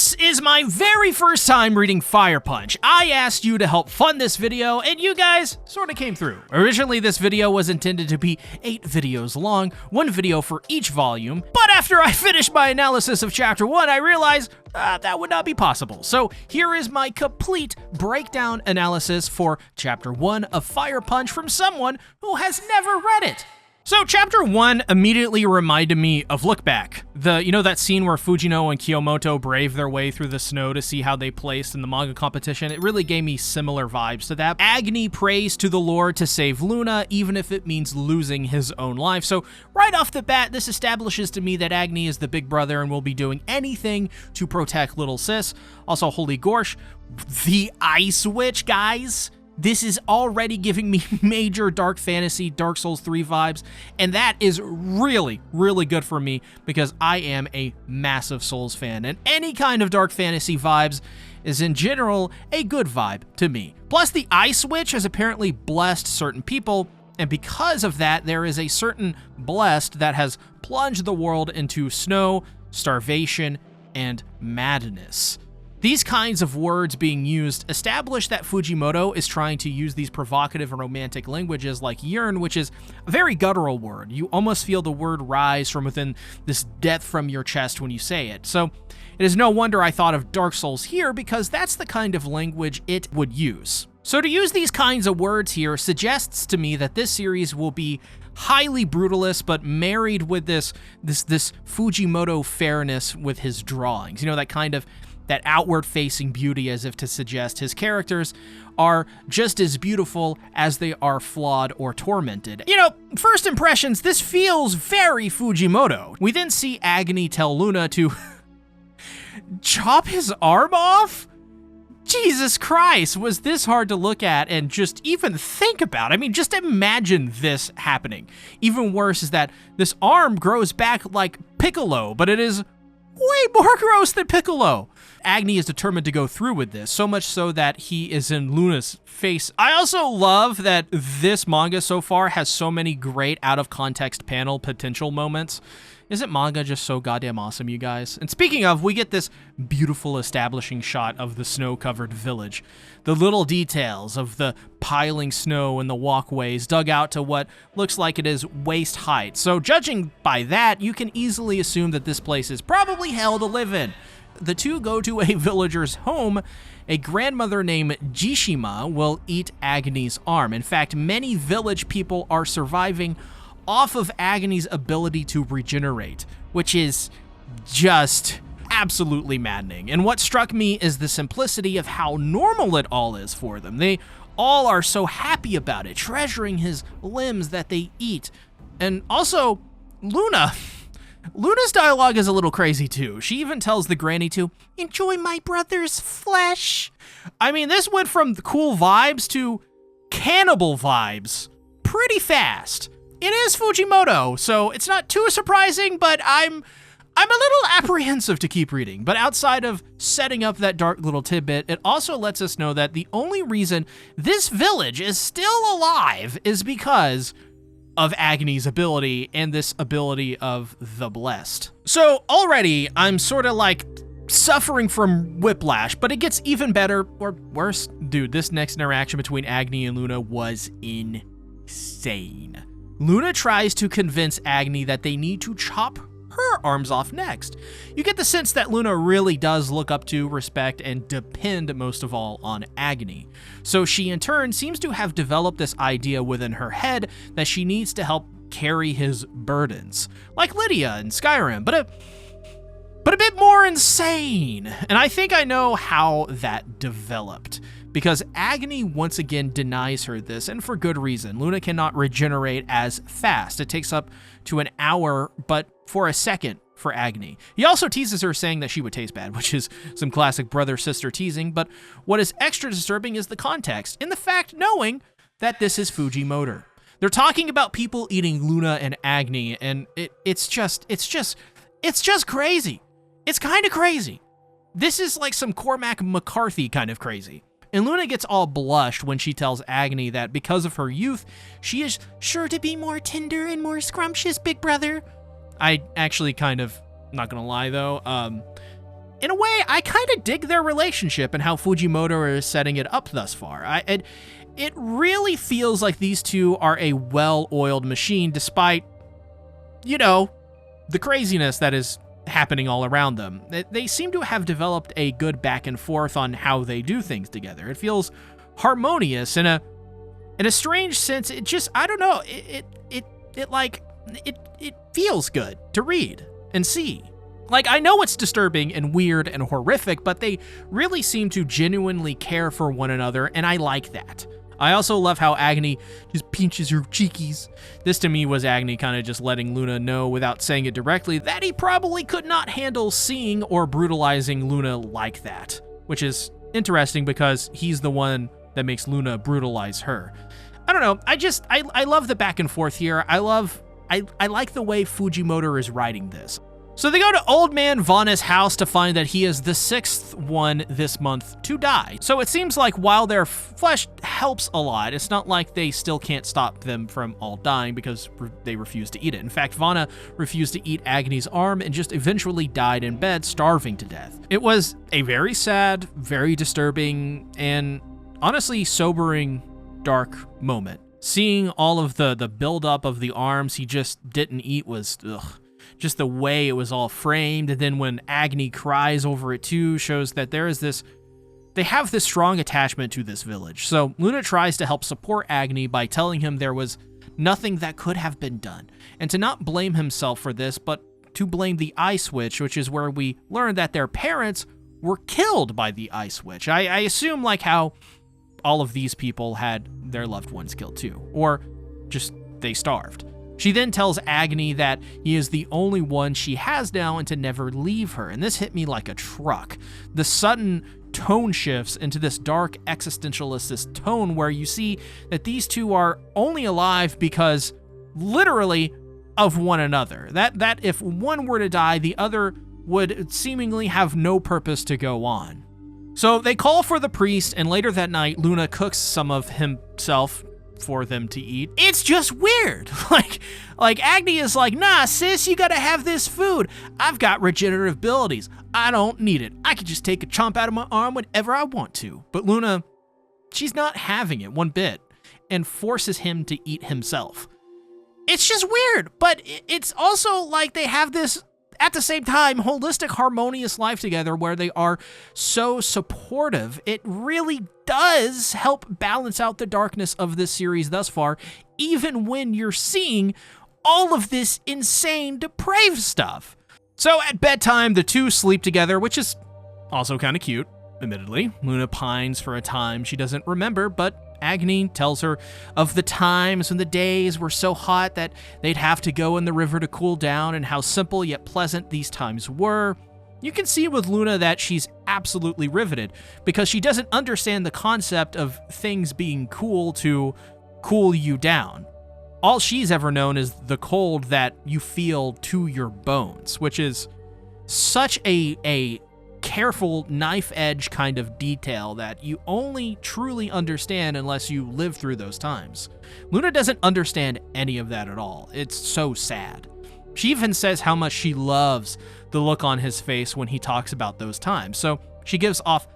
This is my very first time reading Fire Punch. I asked you to help fund this video, and you guys sort of came through. Originally, this video was intended to be 8 videos long, 1 video for each volume, but after I finished my analysis of Chapter 1, I realized that would not be possible. So here is my complete breakdown analysis for Chapter 1 of Fire Punch from someone who has never read it. So Chapter 1 immediately reminded me of Look Back. That scene where Fujimoto and Kyomoto brave their way through the snow to see how they placed in the manga competition. It really gave me similar vibes to that. Agni prays to the Lord to save Luna, even if it means losing his own life. So right off the bat, this establishes to me that Agni is the big brother and will be doing anything to protect little sis. Also, holy gorsh, the Ice Witch, guys. This is already giving me major Dark Fantasy, Dark Souls 3 vibes, and that is really, really good for me because I am a massive Souls fan, and any kind of Dark Fantasy vibes is in general a good vibe to me. Plus, the Ice Witch has apparently blessed certain people, and because of that, there is a certain blessed that has plunged the world into snow, starvation, and madness. These kinds of words being used establish that Fujimoto is trying to use these provocative and romantic languages like yearn, which is a very guttural word. You almost feel the word rise from within this depth from your chest when you say it. So it is no wonder I thought of Dark Souls here because that's the kind of language it would use. So to use these kinds of words here suggests to me that this series will be highly brutalist, but married with this Fujimoto fairness with his drawings. That outward-facing beauty, as if to suggest his characters are just as beautiful as they are flawed or tormented. First impressions, this feels very Fujimoto. We then see Agni tell Luna to chop his arm off? Jesus Christ, was this hard to look at and just even think about? I mean, just imagine this happening. Even worse is that this arm grows back like Piccolo, but it is way more gross than Piccolo. Agni is determined to go through with this, so much so that he is in Luna's face. I also love that this manga so far has so many great out-of-context panel potential moments. Isn't manga just so goddamn awesome, you guys? And speaking of, we get this beautiful establishing shot of the snow-covered village. The little details of the piling snow and the walkways dug out to what looks like it is waist height. So judging by that, you can easily assume that this place is probably hell to live in. The two go to a villager's home. A grandmother named Jishima will eat Agni's arm. In fact, many village people are surviving off of Agni's ability to regenerate, which is just absolutely maddening. And what struck me is the simplicity of how normal it all is for them. They all are so happy about it, treasuring his limbs that they eat. And also, Luna's dialogue is a little crazy too. She even tells the granny to enjoy my brother's flesh. I mean, this went from cool vibes to cannibal vibes pretty fast. It is Fujimoto, so it's not too surprising, but I'm a little apprehensive to keep reading. But outside of setting up that dark little tidbit, it also lets us know that the only reason this village is still alive is because of Agni's ability and this ability of the blessed. So already I'm sort of like suffering from whiplash, but it gets even better or worse. Dude, this next interaction between Agni and Luna was insane. Luna tries to convince Agni that they need to chop her arms off next. You get the sense that Luna really does look up to, respect, and depend most of all on Agni. So she in turn seems to have developed this idea within her head that she needs to help carry his burdens, like Lydia in Skyrim, but a bit more insane. And I think I know how that developed, because Agni once again denies her this, and for good reason. Luna cannot regenerate as fast. It takes up to an hour, but for a second for Agni. He also teases her saying that she would taste bad, which is some classic brother-sister teasing, but what is extra disturbing is the context, and the fact knowing that this is Fujimoto. They're talking about people eating Luna and Agni, and it's just crazy. It's kind of crazy. This is like some Cormac McCarthy kind of crazy. And Luna gets all blushed when she tells Agni that because of her youth, she is sure to be more tender and more scrumptious, big brother. I actually kind of, not gonna lie though, in a way, I kind of dig their relationship and how Fujimoto is setting it up thus far. It really feels like these two are a well-oiled machine despite, you know, the craziness that is happening all around them. They seem to have developed a good back and forth on how they do things together. It feels harmonious in a strange sense. It just, I don't know, it feels good to read and see. Like, I know it's disturbing and weird and horrific, but they really seem to genuinely care for one another, and I like that. I also love how Agni just pinches her cheekies. This to me was Agni kind of just letting Luna know without saying it directly that he probably could not handle seeing or brutalizing Luna like that, which is interesting because he's the one that makes Luna brutalize her. I don't know, I love the back and forth here. I like the way Fujimoto is writing this. So they go to Old Man Vanna's house to find that he is the 6th one this month to die. So it seems like while their flesh helps a lot, it's not like they still can't stop them from all dying because they refuse to eat it. In fact, Vanna refused to eat Agni's arm and just eventually died in bed, starving to death. It was a very sad, very disturbing, and honestly sobering, dark moment. Seeing all of the buildup of the arms he just didn't eat was, ugh. Just the way it was all framed, and then when Agni cries over it too, shows that they have this strong attachment to this village. So Luna tries to help support Agni by telling him there was nothing that could have been done, and to not blame himself for this, but to blame the Ice Witch, which is where we learned that their parents were killed by the Ice Witch. I assume like how all of these people had their loved ones killed too, or just they starved. She then tells Agni that he is the only one she has now and to never leave her, and this hit me like a truck. The sudden tone shifts into this dark existentialist tone where you see that these two are only alive because, literally, of one another. That if one were to die, the other would seemingly have no purpose to go on. So they call for the priest, and later that night, Luna cooks some of himself for them to eat. It's just weird. Like Agni is like, nah, sis, you gotta have this food. I've got regenerative abilities. I don't need it. I can just take a chomp out of my arm whenever I want to. But Luna, she's not having it one bit and forces him to eat himself. It's just weird, but it's also like they have this, at the same time, holistic, harmonious life together where they are so supportive. It really does help balance out the darkness of this series thus far, even when you're seeing all of this insane, depraved stuff. So at bedtime, the two sleep together, which is also kind of cute, admittedly. Luna pines for a time she doesn't remember, but Agni tells her of the times when the days were so hot that they'd have to go in the river to cool down and how simple yet pleasant these times were. You can see with Luna that she's absolutely riveted because she doesn't understand the concept of things being cool to cool you down. All she's ever known is the cold that you feel to your bones, which is such a careful knife edge kind of detail that you only truly understand unless you live through those times. Luna doesn't understand any of that at all. It's so sad. She even says how much she loves the look on his face when he talks about those times. So she gives off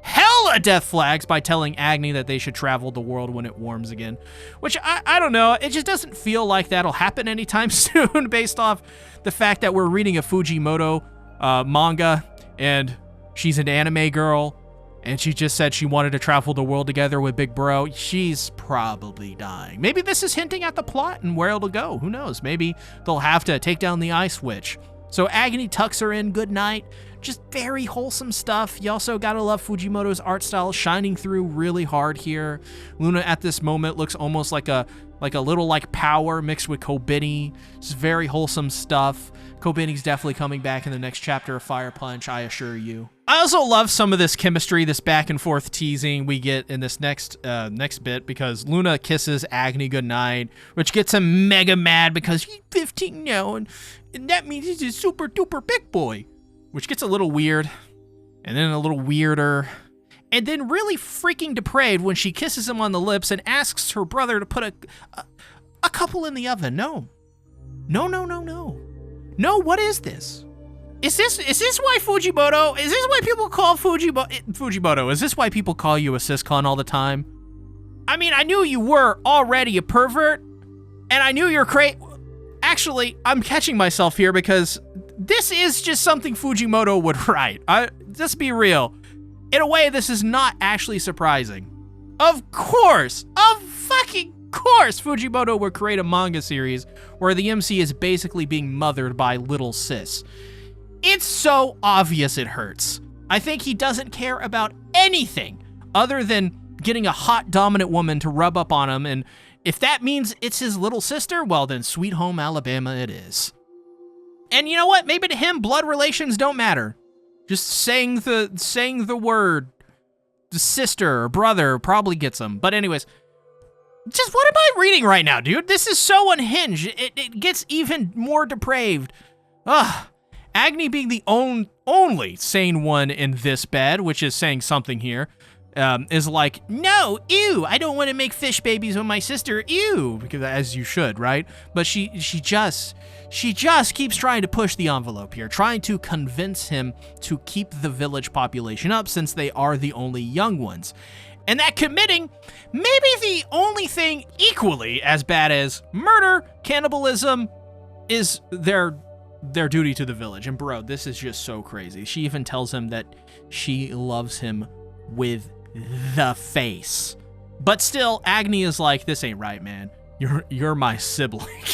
hella death flags by telling Agni that they should travel the world when it warms again, which I don't know. It just doesn't feel like that'll happen anytime soon based off the fact that we're reading a Fujimoto manga and she's an anime girl and she just said she wanted to travel the world together with Big Bro. She's probably dying. Maybe this is hinting at the plot and where it'll go. Who knows? Maybe they'll have to take down the Ice Witch. So Agni tucks her in good night. Just very wholesome stuff. You also gotta love Fujimoto's art style shining through really hard here. Luna at this moment looks almost like a little like Power mixed with Kobeni. It's very wholesome stuff. Kobeni's definitely coming back in the next chapter of Fire Punch, I assure you. I also love some of this chemistry, this back and forth teasing we get in this next bit because Luna kisses Agni goodnight, which gets him mega mad because he's 15 now and that means he's a super duper big boy, which gets a little weird and then a little weirder and then really freaking depraved when she kisses him on the lips and asks her brother to put a couple in the oven. No, what is this? Is this why Fujimoto? Is this why people call Fujimoto? Is this why people call you a siscon all the time? I mean, I knew you were already a pervert, and I knew you're Actually, I'm catching myself here because this is just something Fujimoto would write. Just be real. In a way, this is not actually surprising. Of fucking course, Fujimoto would create a manga series where the MC is basically being mothered by little sis. It's so obvious it hurts. I think he doesn't care about anything other than getting a hot dominant woman to rub up on him, and if that means it's his little sister, well then Sweet Home Alabama it is. And you know what? Maybe to him, blood relations don't matter. Just saying the word, the sister or brother probably gets him. But anyways, just what am I reading right now, dude? This is so unhinged. It gets even more depraved. Ugh. Agni being the only sane one in this bed, which is saying something here, is like, no, ew, I don't want to make fish babies with my sister, ew, because as you should, right? But she just keeps trying to push the envelope here, trying to convince him to keep the village population up since they are the only young ones. And that committing maybe the only thing equally as bad as murder, cannibalism, is their duty to the village. And bro, this is just so crazy. She even tells him that she loves him with the face. But still, Agni is like, this ain't right, man. You're my sibling.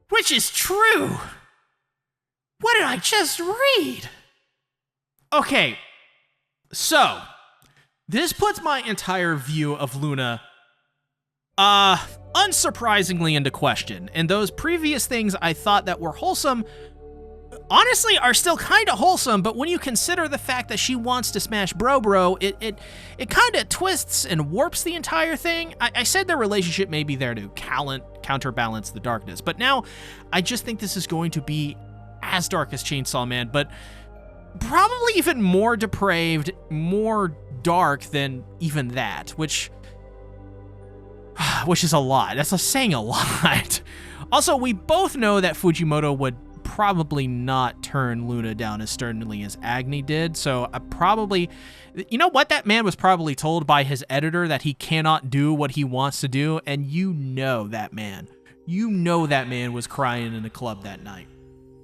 Which is true. What did I just read? Okay, so this puts my entire view of Luna unsurprisingly into question. And those previous things I thought that were wholesome honestly are still kind of wholesome, but when you consider the fact that she wants to smash bro, it kind of twists and warps the entire thing. I said their relationship may be there to counterbalance the darkness, but now I just think this is going to be as dark as Chainsaw Man, but probably even more depraved, more dark than even that, which is a lot. That's saying a lot. Also, we both know that Fujimoto would probably not turn Luna down as sternly as Agni did, so you know what, that man was probably told by his editor that he cannot do what he wants to do, and you know that man was crying in a club that night.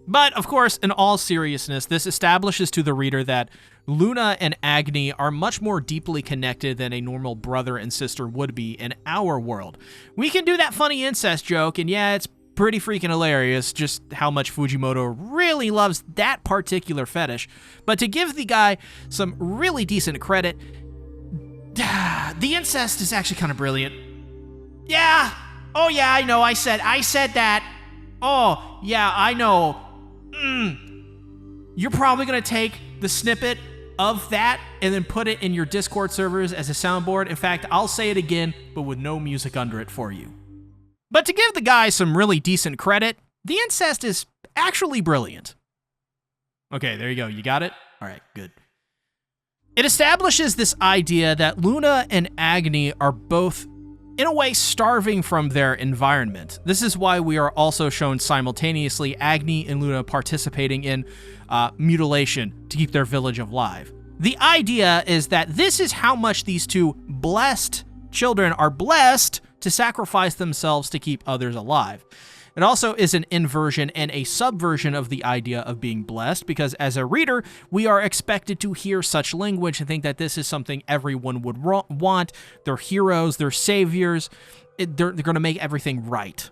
But of course, in all seriousness, this establishes to the reader that Luna and Agni are much more deeply connected than a normal brother and sister would be in our world. We can do that funny incest joke, and yeah, it's pretty freaking hilarious just how much Fujimoto really loves that particular fetish. But to give the guy some really decent credit, the incest is actually kind of brilliant. Yeah. Oh yeah, I know. I said that. Oh yeah, I know. You're probably gonna take the snippet of that and then put it in your Discord servers as a soundboard. In fact, I'll say it again, but with no music under it for you. But to give the guy some really decent credit, the incest is actually brilliant. Okay, there you go. You got it? All right, good. It establishes this idea that Luna and Agni are both, in a way, starving from their environment. This is why we are also shown simultaneously Agni and Luna participating in mutilation to keep their village alive. The idea is that this is how much these two blessed children are blessed to sacrifice themselves to keep others alive. It also is an inversion and a subversion of the idea of being blessed, because as a reader, we are expected to hear such language and think that this is something everyone would want. They're heroes, they're saviors, they're going to make everything right.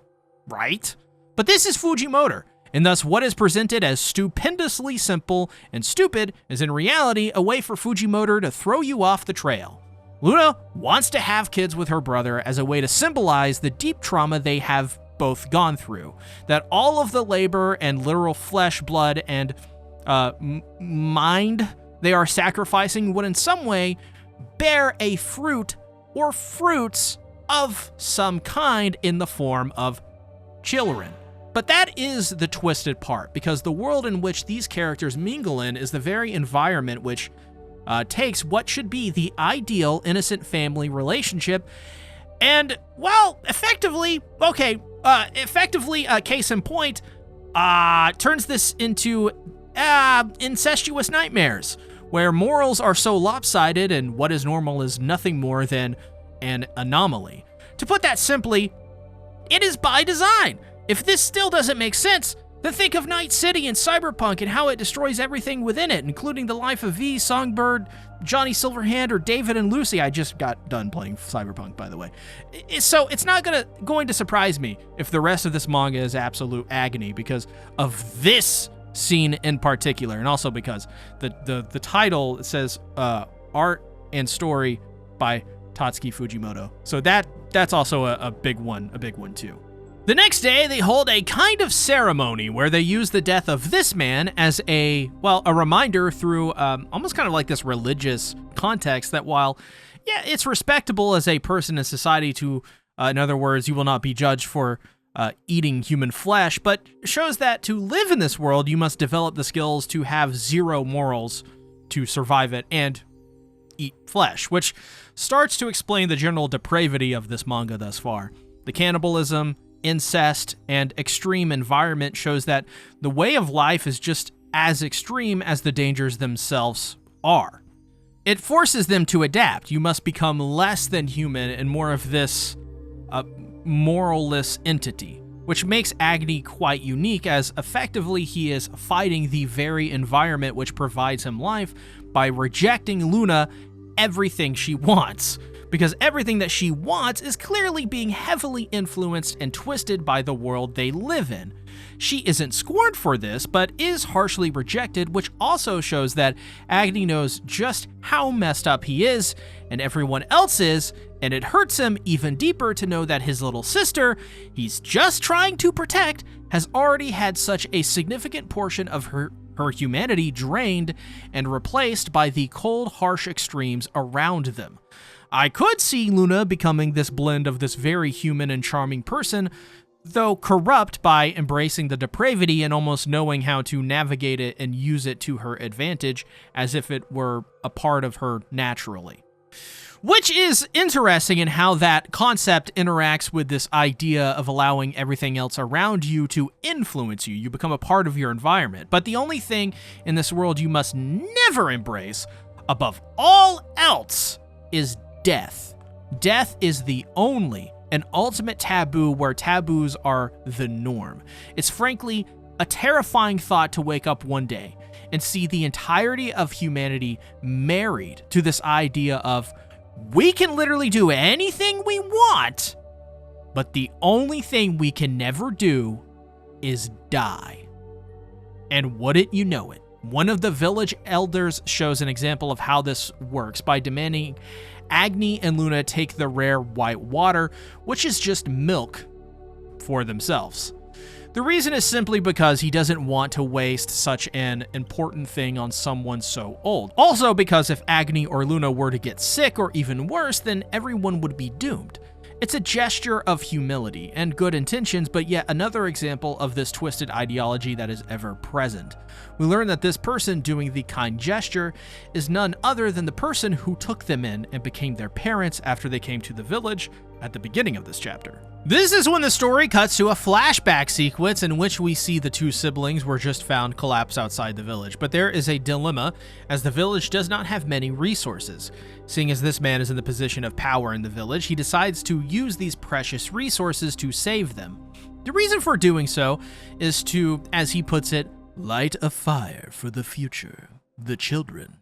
Right? But this is Fujimoto, and thus what is presented as stupendously simple and stupid is in reality a way for Fujimoto to throw you off the trail. Luna wants to have kids with her brother as a way to symbolize the deep trauma they have both gone through, that all of the labor and literal flesh, blood, and mind they are sacrificing would in some way bear a fruit or fruits of some kind in the form of children. But that is the twisted part, because the world in which these characters mingle in is the very environment which takes what should be the ideal innocent family relationship and, well, effectively, case in point, turns this into incestuous nightmares, where morals are so lopsided and what is normal is nothing more than an anomaly. To put that simply, it is by design. If this still doesn't make sense, then think of Night City and Cyberpunk and how it destroys everything within it, including the life of V, Songbird, Johnny Silverhand, or David and Lucy. I just got done playing Cyberpunk, by the way. So it's not going to surprise me if the rest of this manga is absolute agony because of this scene in particular, and also because the title says art and story by Tatsuki Fujimoto. So that's also a big one too. The next day, they hold a kind of ceremony where they use the death of this man as a reminder through almost kind of like this religious context that while, yeah, it's respectable as a person in society to, in other words, you will not be judged for eating human flesh, but shows that to live in this world, you must develop the skills to have zero morals to survive it and eat flesh, which starts to explain the general depravity of this manga thus far. The cannibalism, incest, and extreme environment shows that the way of life is just as extreme as the dangers themselves are. It forces them to adapt. You must become less than human and more of this moralless entity, which makes Agni quite unique as effectively he is fighting the very environment which provides him life by rejecting Luna everything she wants. Because everything that she wants is clearly being heavily influenced and twisted by the world they live in. She isn't scorned for this, but is harshly rejected, which also shows that Agni knows just how messed up he is, and everyone else is, and it hurts him even deeper to know that his little sister, he's just trying to protect, has already had such a significant portion of her humanity drained and replaced by the cold, harsh extremes around them. I could see Luna becoming this blend of this very human and charming person, though corrupt by embracing the depravity and almost knowing how to navigate it and use it to her advantage as if it were a part of her naturally. Which is interesting in how that concept interacts with this idea of allowing everything else around you to influence you. You become a part of your environment. But the only thing in this world you must never embrace, above all else, is death. Death is the only and ultimate taboo where taboos are the norm. It's frankly a terrifying thought to wake up one day and see the entirety of humanity married to this idea of we can literally do anything we want, but the only thing we can never do is die. And wouldn't you know it, one of the village elders shows an example of how this works by demanding Agni and Luna take the rare white water, which is just milk, for themselves. The reason is simply because he doesn't want to waste such an important thing on someone so old. Also because if Agni or Luna were to get sick or even worse, then everyone would be doomed. It's a gesture of humility and good intentions, but yet another example of this twisted ideology that is ever present. We learn that this person doing the kind gesture is none other than the person who took them in and became their parents after they came to the village at the beginning of this chapter. This is when the story cuts to a flashback sequence in which we see the two siblings were just found collapsed outside the village. But there is a dilemma, as the village does not have many resources. Seeing as this man is in the position of power in the village, he decides to use these precious resources to save them. The reason for doing so is to, as he puts it, light a fire for the future, the children.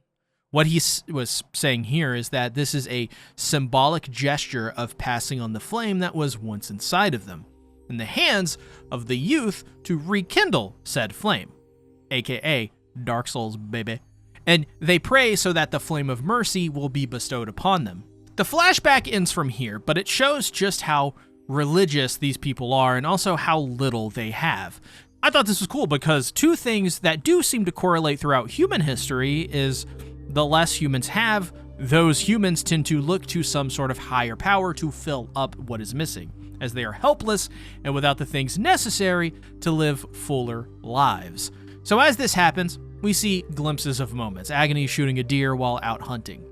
What he was saying here is that this is a symbolic gesture of passing on the flame that was once inside of them, in the hands of the youth to rekindle said flame, aka Dark Souls, baby. And they pray so that the flame of mercy will be bestowed upon them. The flashback ends from here, but it shows just how religious these people are and also how little they have. I thought this was cool because two things that do seem to correlate throughout human history is the less humans have, those humans tend to look to some sort of higher power to fill up what is missing, as they are helpless and without the things necessary to live fuller lives. So as this happens, we see glimpses of moments. Agni shooting a deer while out hunting.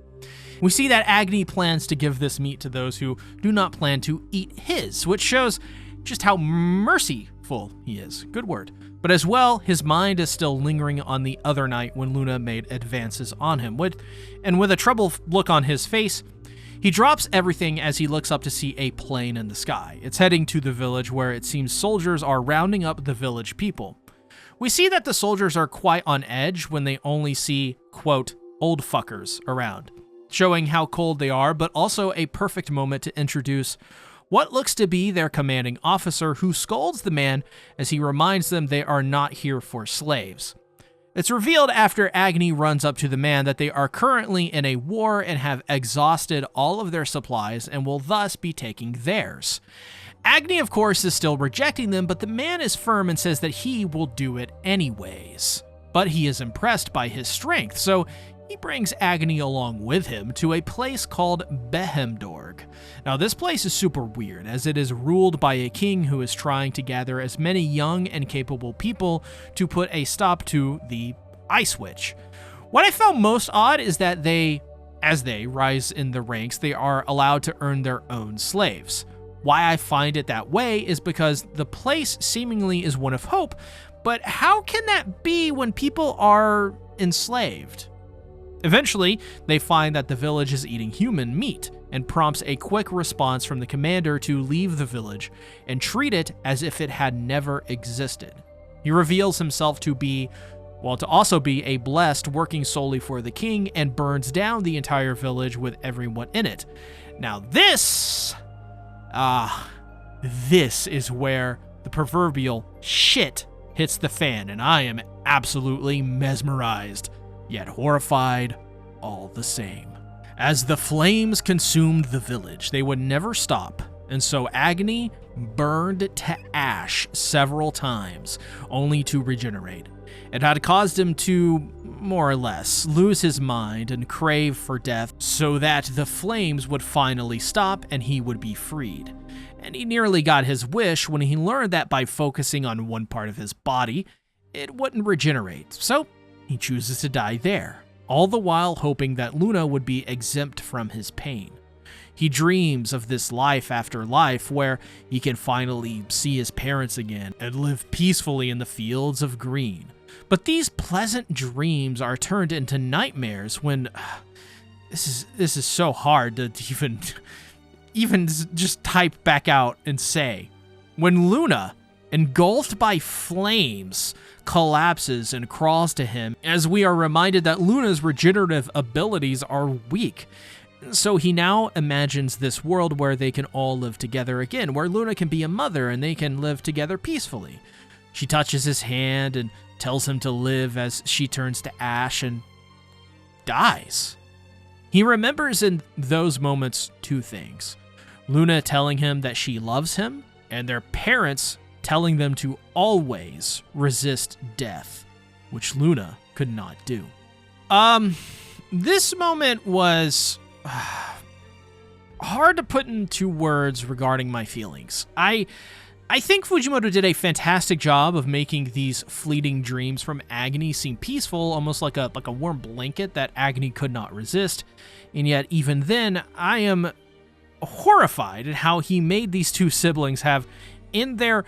We see that Agni plans to give this meat to those who do not plan to eat his, which shows just how merciful he is. Good word. But as well, his mind is still lingering on the other night when Luna made advances on him. And with a troubled look on his face, he drops everything as he looks up to see a plane in the sky. It's heading to the village where it seems soldiers are rounding up the village people. We see that the soldiers are quite on edge when they only see, quote, old fuckers around, showing how cold they are, but also a perfect moment to introduce what looks to be their commanding officer, who scolds the man as he reminds them they are not here for slaves. It's revealed after Agni runs up to the man that they are currently in a war and have exhausted all of their supplies and will thus be taking theirs. Agni, of course, is still rejecting them, but the man is firm and says that he will do it anyways. But he is impressed by his strength, so he brings Agni along with him to a place called Behemdorg. Now, this place is super weird, as it is ruled by a king who is trying to gather as many young and capable people to put a stop to the Ice Witch. What I found most odd is that as they rise in the ranks, they are allowed to earn their own slaves. Why I find it that way is because the place seemingly is one of hope, but how can that be when people are enslaved? Eventually, they find that the village is eating human meat and prompts a quick response from the commander to leave the village and treat it as if it had never existed. He reveals himself to also be a blessed working solely for the king and burns down the entire village with everyone in it. Now this is where the proverbial shit hits the fan, and I am absolutely mesmerized, yet horrified all the same. As the flames consumed the village, they would never stop, and so Agni burned to ash several times, only to regenerate. It had caused him to, more or less, lose his mind and crave for death so that the flames would finally stop and he would be freed. And he nearly got his wish when he learned that by focusing on one part of his body, it wouldn't regenerate. So he chooses to die there, all the while hoping that Luna would be exempt from his pain. He dreams of this life after life where he can finally see his parents again and live peacefully in the fields of green. But these pleasant dreams are turned into nightmares when this is so hard to even just type back out and say. When Luna, engulfed by flames, collapses and crawls to him, as we are reminded that Luna's regenerative abilities are weak. So he now imagines this world where they can all live together again, where Luna can be a mother and they can live together peacefully. She touches his hand and tells him to live as she turns to ash and dies. He remembers in those moments two things: Luna telling him that she loves him, and their parents telling them to always resist death, which Luna could not do. This moment was hard to put into words regarding my feelings. I think Fujimoto did a fantastic job of making these fleeting dreams from Agni seem peaceful, almost like a warm blanket that Agni could not resist. And yet, even then, I am horrified at how he made these two siblings have, in their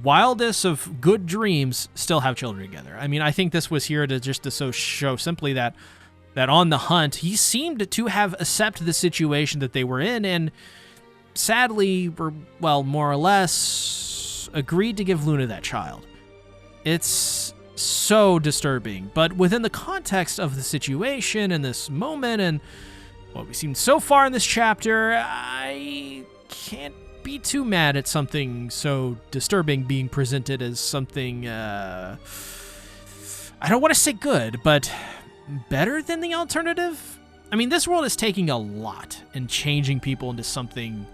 wildest of good dreams, still have children together. I mean, I think this was here to show simply that on the hunt, he seemed to have accepted the situation that they were in, and sadly, more or less, agreed to give Luna that child. It's so disturbing, but within the context of the situation and this moment and what we've seen so far in this chapter, I can't be too mad at something so disturbing being presented as something, I don't want to say good, but better than the alternative? I mean, this world is taking a lot and changing people into something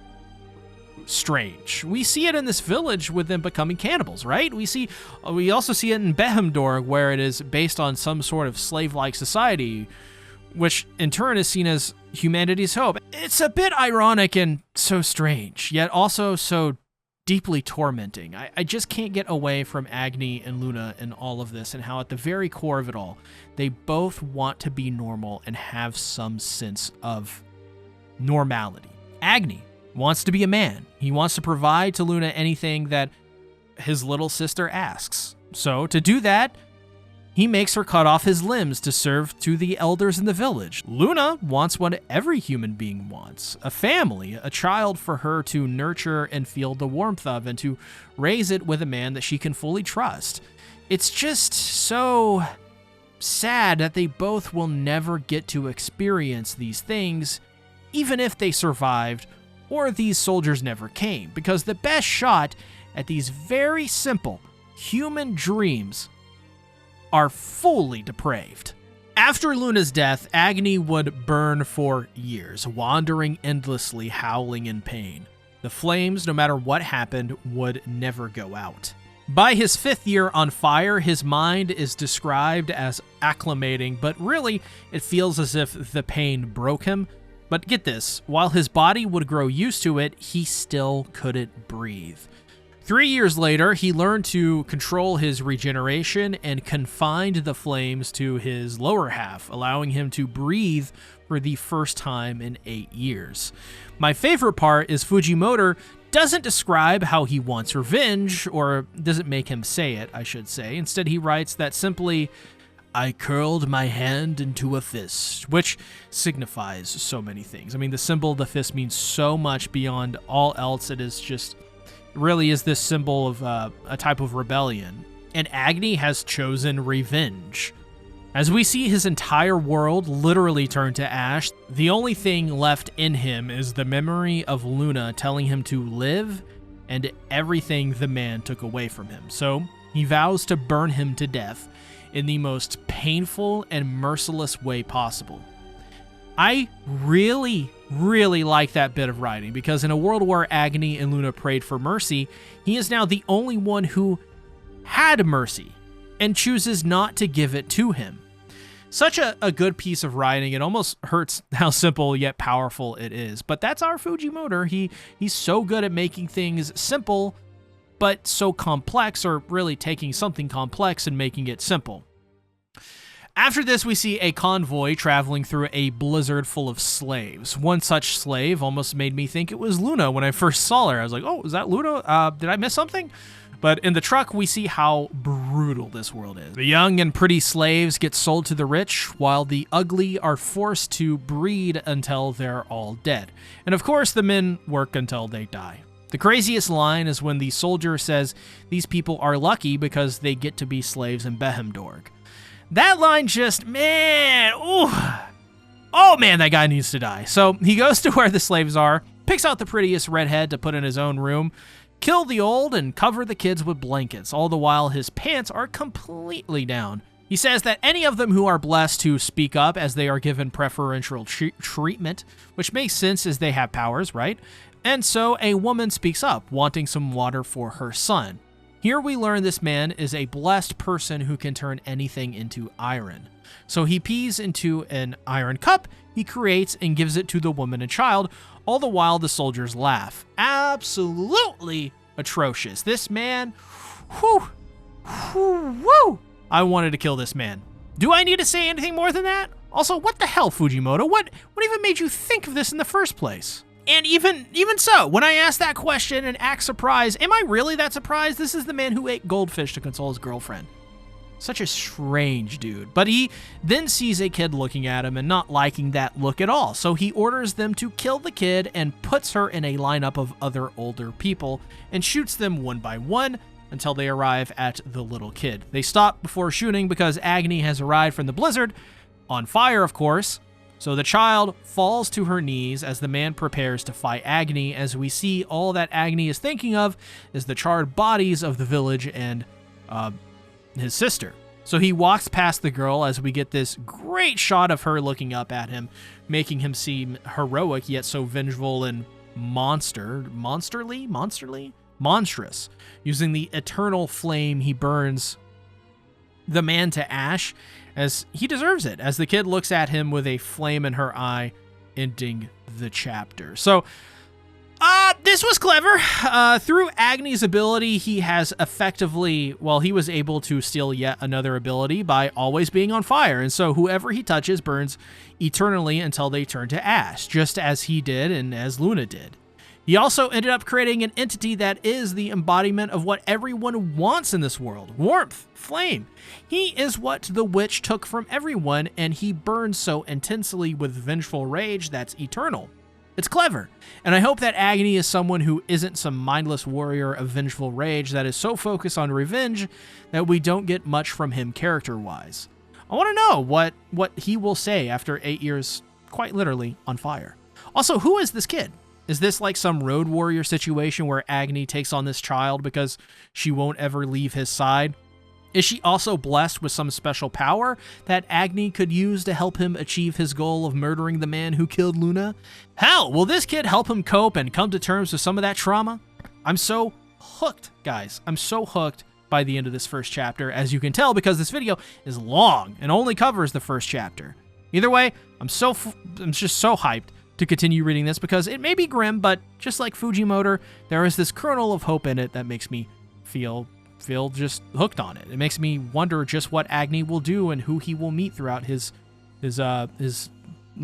strange. We see it in this village with them becoming cannibals, right? We also see it in Behemdorg, where it is based on some sort of slave-like society, which in turn is seen as humanity's hope. It's a bit ironic and so strange, yet also so deeply tormenting. I just can't get away from Agni and Luna in all of this, and how at the very core of it all, they both want to be normal and have some sense of normality. Agni wants to be a man. He wants to provide to Luna anything that his little sister asks. So to do that, he makes her cut off his limbs to serve to the elders in the village. Luna wants what every human being wants, a family, a child for her to nurture and feel the warmth of, and to raise it with a man that she can fully trust. It's just so sad that they both will never get to experience these things, even if they survived or these soldiers never came, because the best shot at these very simple human dreams are fully depraved. After Luna's death, Agni would burn for years, wandering endlessly, howling in pain. The flames, no matter what happened, would never go out. By his 5th year on fire, his mind is described as acclimating, but really, it feels as if the pain broke him. But get this, while his body would grow used to it, he still couldn't breathe. 3 years later, he learned to control his regeneration and confined the flames to his lower half, allowing him to breathe for the first time in 8 years. My favorite part is Fujimoto doesn't describe how he wants revenge, or doesn't make him say it, I should say. Instead, he writes that simply, "I curled my hand into a fist," which signifies so many things. I mean, the symbol of the fist means so much beyond all else. It is just, really is this symbol of a type of rebellion. And Agni has chosen revenge. As we see his entire world literally turn to ash, the only thing left in him is the memory of Luna telling him to live and everything the man took away from him. So he vows to burn him to death in the most painful and merciless way possible. I really like that bit of writing, because in a world where Agni and Luna prayed for mercy, he is now the only one who had mercy and chooses not to give it to him. Such a good piece of writing. It almost hurts how simple yet powerful it is. But that's our Fujimoto. He's so good at making things simple, but so complex, or really taking something complex and making it simple. After this, we see a convoy traveling through a blizzard full of slaves. One such slave almost made me think it was Luna when I first saw her. I was like, oh, is that Luna? Did I miss something? But in the truck, we see how brutal this world is. The young and pretty slaves get sold to the rich, while the ugly are forced to breed until they're all dead. And of course, the men work until they die. The craziest line is when the soldier says these people are lucky because they get to be slaves in Behemdorg. That line just, man, ooh. Oh man, that guy needs to die. So he goes to where the slaves are, picks out the prettiest redhead to put in his own room, kill the old, and cover the kids with blankets, all the while his pants are completely down. He says that any of them who are blessed to speak up, as they are given preferential treatment, which makes sense as they have powers, right? And so a woman speaks up, wanting some water for her son. Here we learn this man is a blessed person who can turn anything into iron. So he pees into an iron cup he creates and gives it to the woman and child, all the while the soldiers laugh. Absolutely atrocious. This man, whew, I wanted to kill this man. Do I need to say anything more than that? Also, what the hell, Fujimoto? What even made you think of this in the first place? And even so, when I asked that question and act surprised, am I really that surprised? This is the man who ate goldfish to console his girlfriend. Such a strange dude. But he then sees a kid looking at him and not liking that look at all. So he orders them to kill the kid and puts her in a lineup of other older people and shoots them one by one until they arrive at the little kid. They stop before shooting because Agni has arrived from the blizzard, on fire of course. So the child falls to her knees as the man prepares to fight Agni, as we see all that Agni is thinking of is the charred bodies of the village and his sister. So he walks past the girl as we get this great shot of her looking up at him, making him seem heroic yet so vengeful and monstrous. Using the eternal flame, he burns the man to ash, as he deserves it, as the kid looks at him with a flame in her eye, ending the chapter. So, this was clever. Through Agni's ability, he has effectively, well, he was able to steal yet another ability by always being on fire. And so whoever he touches burns eternally until they turn to ash, just as he did and as Luna did. He also ended up creating an entity that is the embodiment of what everyone wants in this world: warmth, flame. He is what the witch took from everyone, and he burns so intensely with vengeful rage that's eternal. It's clever, and I hope that Agni is someone who isn't some mindless warrior of vengeful rage that is so focused on revenge that we don't get much from him character-wise. I want to know what he will say after 8 years, quite literally, on fire. Also, who is this kid? Is this like some road warrior situation where Agni takes on this child because she won't ever leave his side? Is she also blessed with some special power that Agni could use to help him achieve his goal of murdering the man who killed Luna? Hell, will this kid help him cope and come to terms with some of that trauma? I'm so hooked, guys. I'm so hooked by the end of this first chapter, as you can tell, because this video is long and only covers the first chapter. Either way, I'm just so hyped to continue reading this because it may be grim, but just like Fujimoto, there is this kernel of hope in it that makes me feel just hooked on it. It makes me wonder just what Agni will do and who he will meet throughout his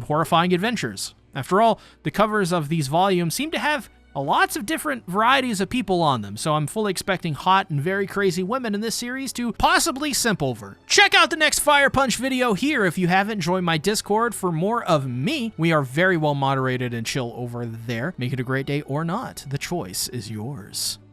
horrifying adventures. After all, the covers of these volumes seem to have lots of different varieties of people on them, so I'm fully expecting hot and very crazy women in this series to possibly simp over. Check out the next Fire Punch video here if you haven't. Joined my Discord for more of me. We are very well moderated and chill over there. Make it a great day or not. The choice is yours.